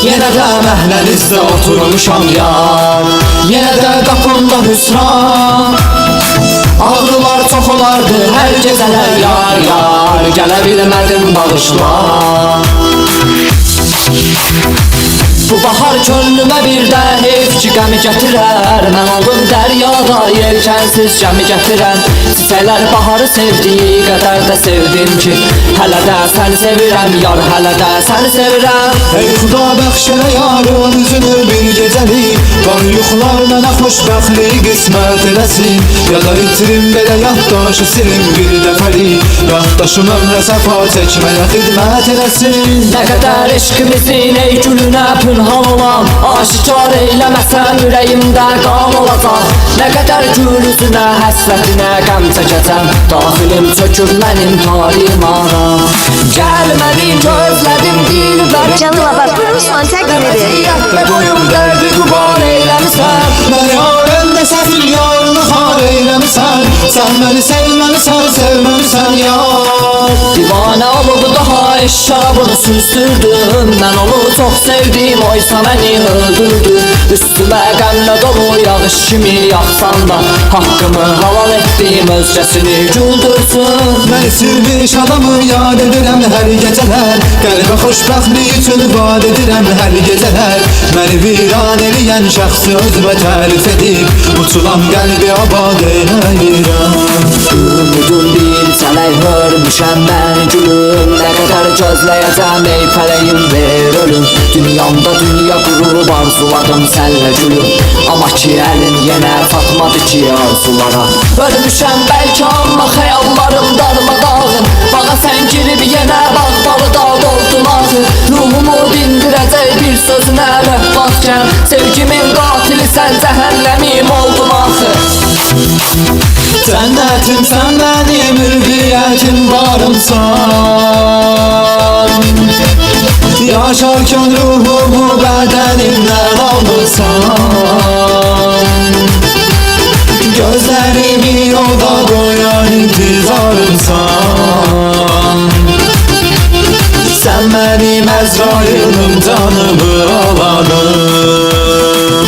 Yenə də məhlənizdə oturmuşam yar, yenə də qapımda hüsran. Ağrılar çox olardı hər gecələr yar, yar, gələ bilmədim bağışla. Bu bahar könlümə bir də heyf ki qəmi gətirər. Mən oldum dəryada yelkənsiz gəmi gətirən. Çiçəklər baharı sevdiyi qədər də sevdim ki, hələ də səni sevirəm yar, hələ də səni sevirəm. Ey Xuda bəxş elə yarın üzünü bir gecəlik, var yuxular mənə xoşbəxtlik qismət eləsin. Ya da itirim belə yaddaşı silim bir dəfəlik, yaddaşım ömrə səfa çəkməyə xidmət eləsin. Nə qədər eşqimizin ey gülünə pünhan olan, aşikar eyləməsən ürəyimdə qan olacaq. Nə qədər gül üzünə, həsrətinə qəm çəkəcəm, daxilim çökür mənim tarimara. Gəlmədim, gözlədim dilbərim. Canım bak, buyurun Sontek dinleri. Vəziyyətdə boyum dərdi qubar eyləmişsən. Mən yarəndə səfil yarını xar eyləmişsən. Sən məni sevməmisən, sevməmisən yar. Divanə olub daha eşşabını süzdürdüm. Mən onu çox sevdim, oysa məni öldürdü. Üstümə qəmlə dolu yağış kimi yaxsan da, haqqımı halal etdim, özgəsini güldürsün. Mən silmiş adamı yad edirəm hər gecələr, qəlbə xoşbəxtlik üçün vaad edirəm hər gecələr. Məni viran eləyən şəxsi özümə tərif edib, uçulan qəlbi abad eləyirəm. Ümidun bir çələk hörmüşəm mən gülüm, nə qədər gözləyəcəm ey fələyim ver ölüm. Dünyamda dünya qurub arzuladım sənlə gülüm, amma ki əlin yenə çatmadı ki arzulara. Ölmüşəm bəlkə amma xəyallarım darmadağın, bağa sən girib yenə bağbalı dağ doldun axı. Ruhumu dindirəcək bir sözünə rəhbatkən, sevgimin qatili sən cəhənnəmim oldun axı. Cənnətim sən mənim ürviyyətim varımsan, yaşarkən ruhumu bədənimdən alırsan. Gözlərimi yolda qoyan intizarımsan. Sən mənim Əzrailim, canımı alanım.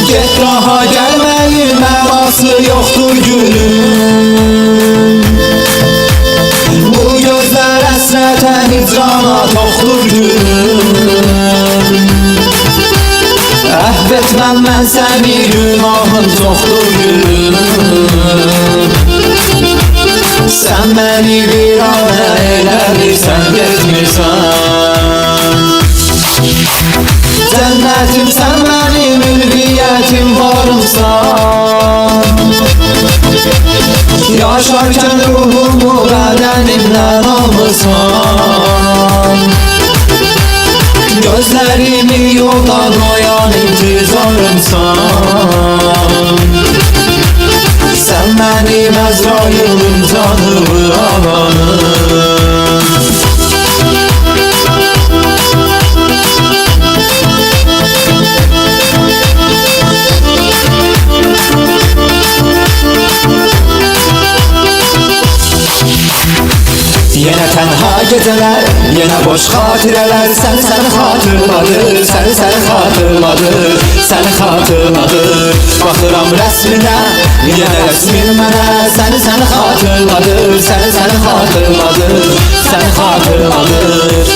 Get daha gəlməyin mənası yoxdur gülüm. Bu gözlər əsrətə hicrana toxdur gülüm. Əhv etməm mən səni, günahın çoxdur gülüm. Sən məni viranə eləmirsən, getmirsən. Cənnətim sən mənim ülviyyətim varımsan, yaşarkən ruhumu bədənimdən alırsan. Gözlərimi yolda qoyan intizarımsan. Sən mənim Əzrailim, canımı alanım. Yenə tənha gecələr, yenə boş xatirələr, səni xatırladır, səni xatırladır, səni xatırladır. Baxıram rəsminə, yenə rəsmin mənə, səni xatırladır, səni xatırladır, səni xatırladır.